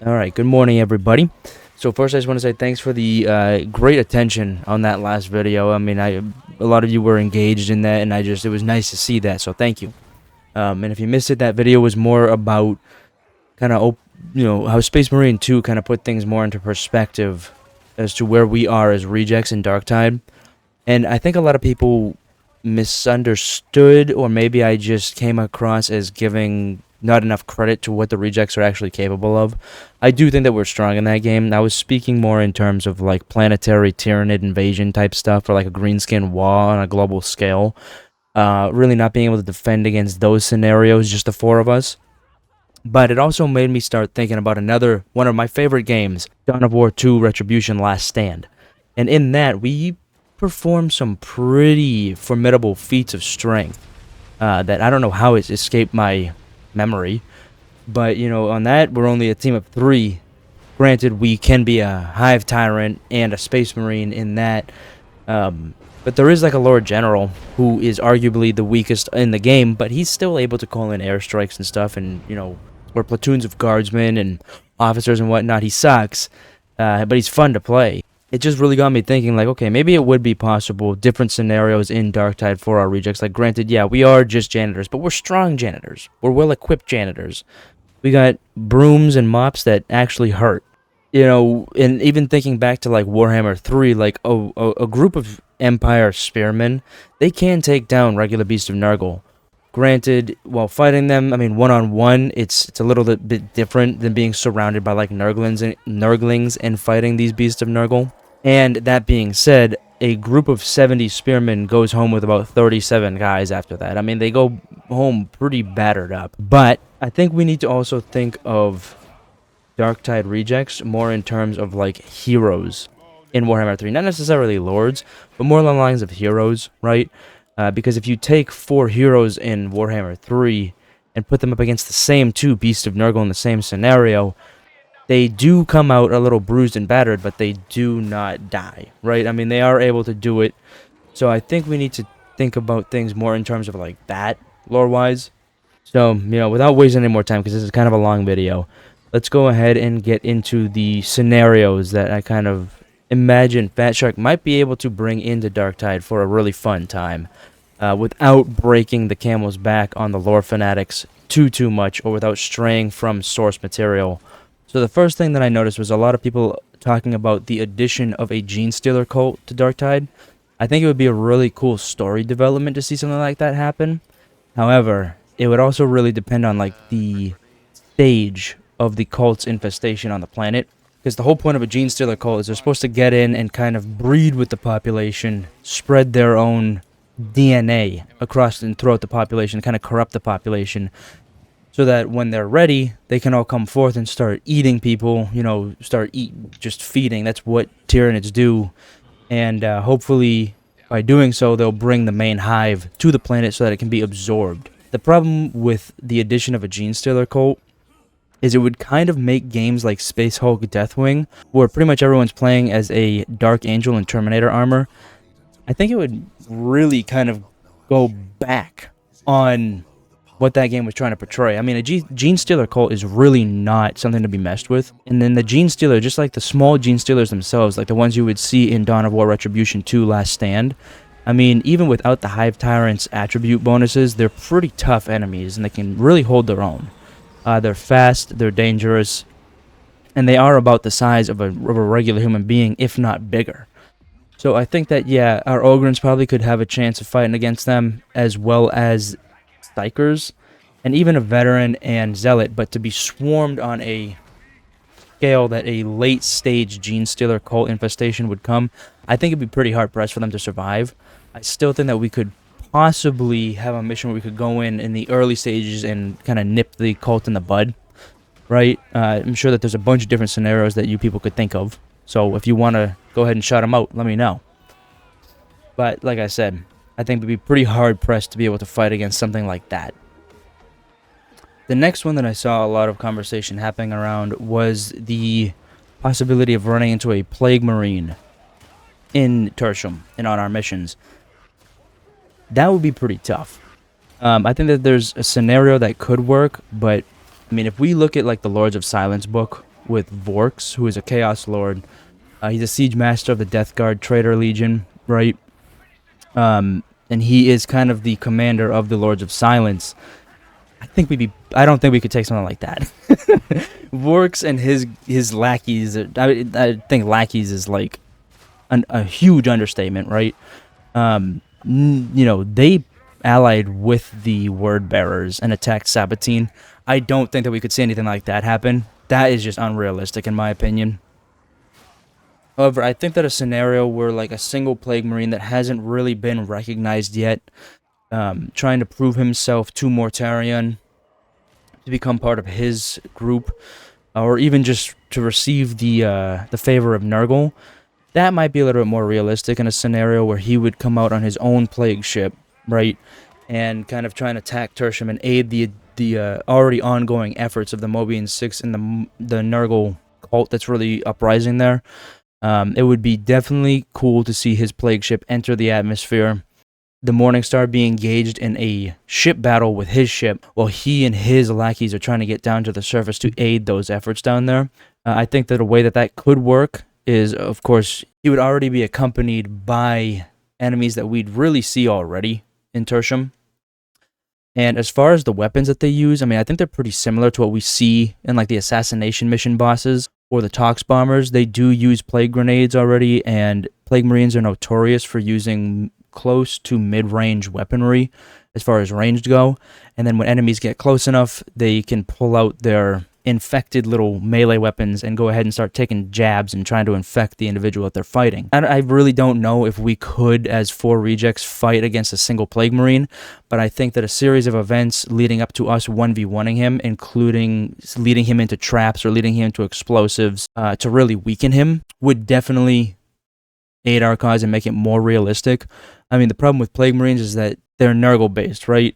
Alright, good morning everybody. So first I just want to say thanks for the great attention on that last video. I mean, a lot of you were engaged in that, and it was nice to see that, so thank you. And if you missed it, that video was more about kind of, how Space Marine 2 kind of put things more into perspective as to where we are as rejects in Darktide. And I think a lot of people misunderstood, or maybe I just came across as giving not enough credit to what the rejects are actually capable of. I do think that we're strong in that game. I was speaking more in terms of like planetary Tyranid invasion type stuff, or like a Greenskin wall on a global scale. Really not being able to defend against those scenarios, just the four of us. But it also made me start thinking about one of my favorite games, Dawn of War 2 Retribution Last Stand. And in that, we performed some pretty formidable feats of strength that I don't know how it's escaped my memory. But, on that, we're only a team of 3. Granted, we can be a Hive Tyrant and a Space Marine in that. But there is like a Lord General who is arguably the weakest in the game, but he's still able to call in airstrikes and stuff, and, we're platoons of guardsmen and officers and whatnot. He sucks, but he's fun to play. It just really got me thinking, like, okay, maybe it would be possible, different scenarios in Darktide for our rejects. Like, granted, yeah, we are just janitors, but we're strong janitors. We're well-equipped janitors. We got brooms and mops that actually hurt. And even thinking back to, like, Warhammer 3, like, a group of Empire spearmen, they can take down regular Beasts of Nurgle. Granted, while fighting them, I mean, one-on-one, it's a little bit different than being surrounded by, like, Nurglings and fighting these Beasts of Nurgle. And that being said, a group of 70 spearmen goes home with about 37 guys after that. I mean, they go home pretty battered up. But I think we need to also think of Darktide rejects more in terms of, like, heroes in Warhammer 3. Not necessarily lords, but more along the lines of heroes, right? Because if you take 4 heroes in Warhammer 3 and put them up against the same 2 Beasts of Nurgle in the same scenario, they do come out a little bruised and battered, but they do not die, right? I mean, they are able to do it. So I think we need to think about things more in terms of like that, lore-wise. So, without wasting any more time, because this is kind of a long video, let's go ahead and get into the scenarios that I kind of imagine Fat Shark might be able to bring into Darktide for a really fun time, without breaking the camel's back on the lore fanatics too much, or without straying from source material. So the first thing that I noticed was a lot of people talking about the addition of a Genestealer cult to Darktide. I think it would be a really cool story development to see something like that happen. However, it would also really depend on like the stage of the cult's infestation on the planet. Because the whole point of a Genestealer cult is they're supposed to get in and kind of breed with the population, spread their own DNA across and throughout the population, kind of corrupt the population, so that when they're ready, they can all come forth and start eating people, just feeding. That's what Tyranids do. And hopefully, by doing so, they'll bring the main hive to the planet so that it can be absorbed. The problem with the addition of a Genestealer cult is it would kind of make games like Space Hulk Deathwing, where pretty much everyone's playing as a Dark Angel and Terminator armor. I think it would really kind of go back on what that game was trying to portray. I mean, a Genestealer cult is really not something to be messed with. And then the Genestealer, just like the small Genestealers themselves, like the ones you would see in Dawn of War Retribution 2 Last Stand, I mean, even without the Hive Tyrant's attribute bonuses, they're pretty tough enemies, and they can really hold their own. They're fast, they're dangerous, and they are about the size of a regular human being, if not bigger. So I think that, yeah, our Ogryns probably could have a chance of fighting against them, as well as Psykers, and even a Veteran and Zealot, but to be swarmed on a scale that a late-stage Genestealer cult infestation would come, I think it'd be pretty hard-pressed for them to survive. I still think that we could possibly have a mission where we could go in the early stages and kind of nip the cult in the bud, right? I'm sure that there's a bunch of different scenarios that you people could think of, so if you want to go ahead and shout them out, let me know. But like I said, I think we'd be pretty hard-pressed to be able to fight against something like that. The next one that I saw a lot of conversation happening around was the possibility of running into a Plague Marine in Tertium and on our missions. That would be pretty tough. I think that there's a scenario that could work, but I mean, if we look at like the Lords of Silence book, with Vorks, who is a Chaos Lord. He's a Siege Master of the Death Guard Traitor Legion, right? And he is kind of the commander of the Lords of Silence. I don't think we could take something like that. Vorks and his lackeys. I think lackeys is like a huge understatement, right? They allied with the Word Bearers and attacked Sabatine. I don't think that we could see anything like that happen. That is just unrealistic, in my opinion. However, I think that a scenario where like a single Plague Marine that hasn't really been recognized yet, trying to prove himself to Mortarion, to become part of his group, or even just to receive the favor of Nurgle, that might be a little bit more realistic in a scenario where he would come out on his own plague ship, right, and kind of try and attack Tertium and aid the already ongoing efforts of the Mobian Six and the Nurgle cult that's really uprising there. It would be definitely cool to see his plague ship enter the atmosphere, the Morningstar be engaged in a ship battle with his ship, while he and his lackeys are trying to get down to the surface to aid those efforts down there. I think that a way that could work is, of course, he would already be accompanied by enemies that we'd really see already in Tertium. And as far as the weapons that they use, I mean, I think they're pretty similar to what we see in like the assassination mission bosses or the Tox bombers. They do use plague grenades already, and Plague Marines are notorious for using close to mid-range weaponry as far as ranged go. And then when enemies get close enough, they can pull out their infected little melee weapons and go ahead and start taking jabs and trying to infect the individual that they're fighting. I really don't know if we could, as 4 rejects, fight against a single Plague Marine, but I think that a series of events leading up to us 1v1ing him, including leading him into traps or leading him to explosives to really weaken him, would definitely aid our cause and make it more realistic. I mean, the problem with Plague Marines is that they're Nurgle-based, right?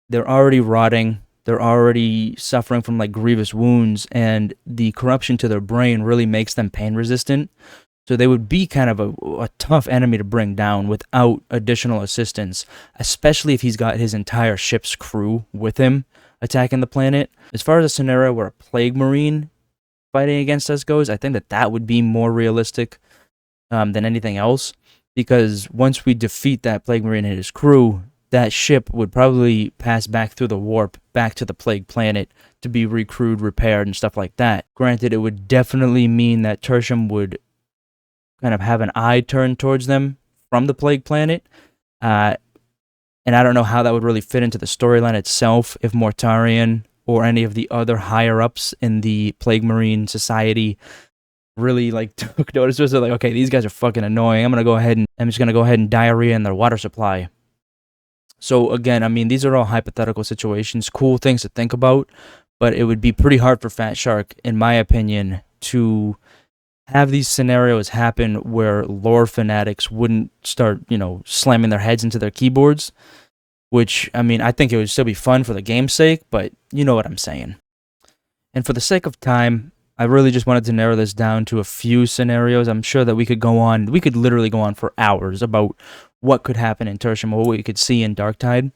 They're already rotting. They're already suffering from like grievous wounds, and the corruption to their brain really makes them pain resistant. So they would be kind of a tough enemy to bring down without additional assistance, especially if he's got his entire ship's crew with him attacking the planet. As far as a scenario where a Plague Marine fighting against us goes, I think that would be more realistic than anything else, because once we defeat that Plague Marine and his crew, that ship would probably pass back through the warp back to the Plague Planet to be recrewed, repaired, and stuff like that. Granted, it would definitely mean that Tertium would kind of have an eye turned towards them from the Plague Planet, and I don't know how that would really fit into the storyline itself if Mortarion or any of the other higher-ups in the Plague Marine Society really like took notice. They're like, okay, these guys are fucking annoying. I'm just gonna go ahead and diarrhea in their water supply. So again, I mean, these are all hypothetical situations, cool things to think about, but it would be pretty hard for Fat Shark, in my opinion, to have these scenarios happen where lore fanatics wouldn't start, slamming their heads into their keyboards, which, I mean, I think it would still be fun for the game's sake, but you know what I'm saying. And for the sake of time, I really just wanted to narrow this down to a few scenarios. I'm sure that we could literally go on for hours about what could happen in Tertium or what we could see in Darktide.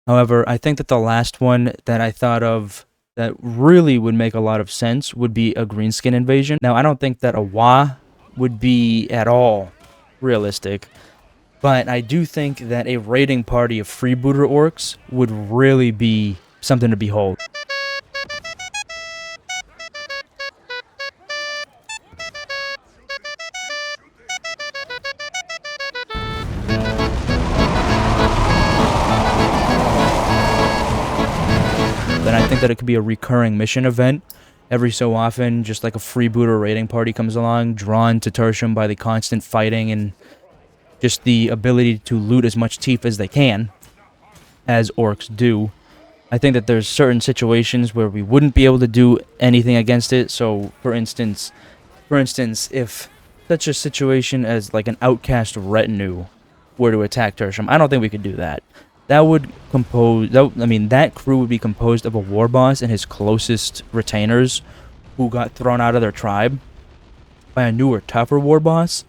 However, I think that the last one that I thought of that really would make a lot of sense would be a Greenskin invasion. Now, I don't think that a Wa would be at all realistic, but I do think that a raiding party of freebooter orcs would really be something to behold. And I think that it could be a recurring mission event. Every so often, just like a freebooter raiding party comes along, drawn to Tertium by the constant fighting and just the ability to loot as much teeth as they can, as orcs do. I think that there's certain situations where we wouldn't be able to do anything against it. So, for instance, if such a situation as like an outcast retinue were to attack Tertium, I don't think we could do that. That crew would be composed of a war boss and his closest retainers who got thrown out of their tribe by a newer, tougher war boss.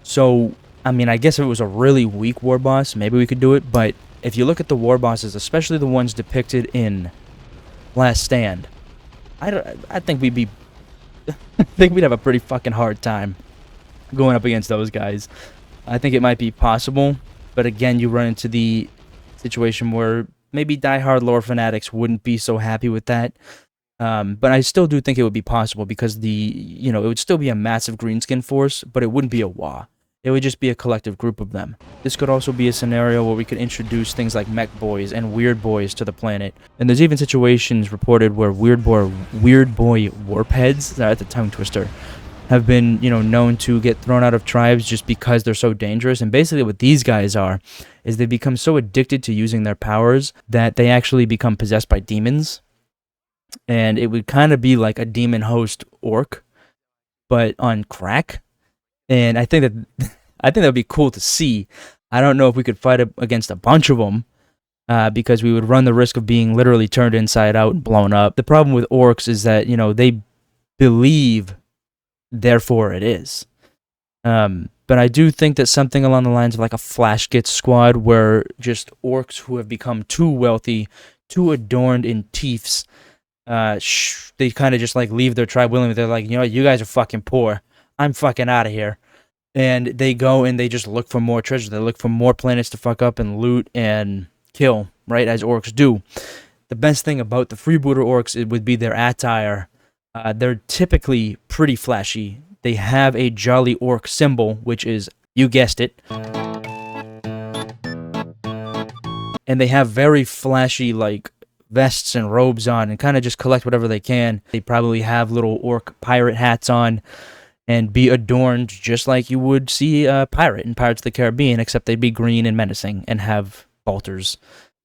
So, I mean, I guess if it was a really weak war boss, maybe we could do it, but if you look at the war bosses, especially the ones depicted in Last Stand, I think we'd be I think we'd have a pretty fucking hard time going up against those guys. I think it might be possible, but again, you run into the situation where maybe diehard lore fanatics wouldn't be so happy with that. But I still do think it would be possible because it would still be a massive greenskin force, but it wouldn't be a WA. It would just be a collective group of them. This could also be a scenario where we could introduce things like mech boys and weird boys to the planet. And there's even situations reported where weird boy warp heads, that's a tongue twister, have been, known to get thrown out of tribes just because they're so dangerous. And basically what these guys are is they become so addicted to using their powers that they actually become possessed by demons. And it would kind of be like a demon host orc, but on crack. And I think that would be cool to see. I don't know if we could fight against a bunch of them, because we would run the risk of being literally turned inside out and blown up. The problem with orcs is that, they believe, therefore it is. But I do think that something along the lines of like a Flash Gets squad, where just orcs who have become too wealthy, too adorned in teeths, they kind of just like leave their tribe willingly. They're like, you guys are fucking poor. I'm fucking out of here. And they go and they just look for more treasure. They look for more planets to fuck up and loot and kill, right, as orcs do. The best thing about the freebooter orcs, it would be their attire. They're typically pretty flashy. They have a jolly orc symbol, which is, you guessed it. And they have very flashy, like, vests and robes on and kind of just collect whatever they can. They probably have little orc pirate hats on and be adorned just like you would see a pirate in Pirates of the Caribbean, except they'd be green and menacing and have bolters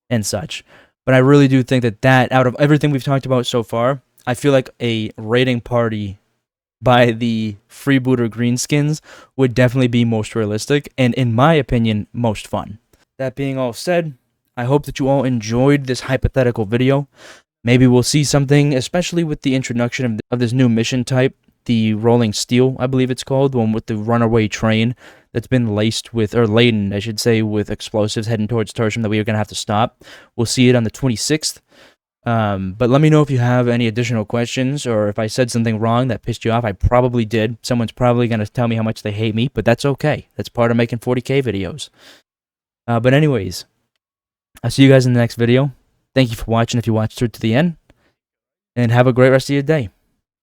and such. But I really do think that out of everything we've talked about so far, I feel like a raiding party by the freebooter Greenskins would definitely be most realistic and, in my opinion, most fun. That being all said, I hope that you all enjoyed this hypothetical video. Maybe we'll see something, especially with the introduction of this new mission type, the Rolling Steel, I believe it's called, the one with the runaway train that's been laden, I should say, with explosives heading towards Tertium that we are going to have to stop. We'll see it on the 26th. But let me know if you have any additional questions, or if I said something wrong that pissed you off. I probably did. Someone's probably going to tell me how much they hate me, but that's okay. That's part of making 40K videos. But anyways, I'll see you guys in the next video. Thank you for watching if you watched through to the end, and have a great rest of your day.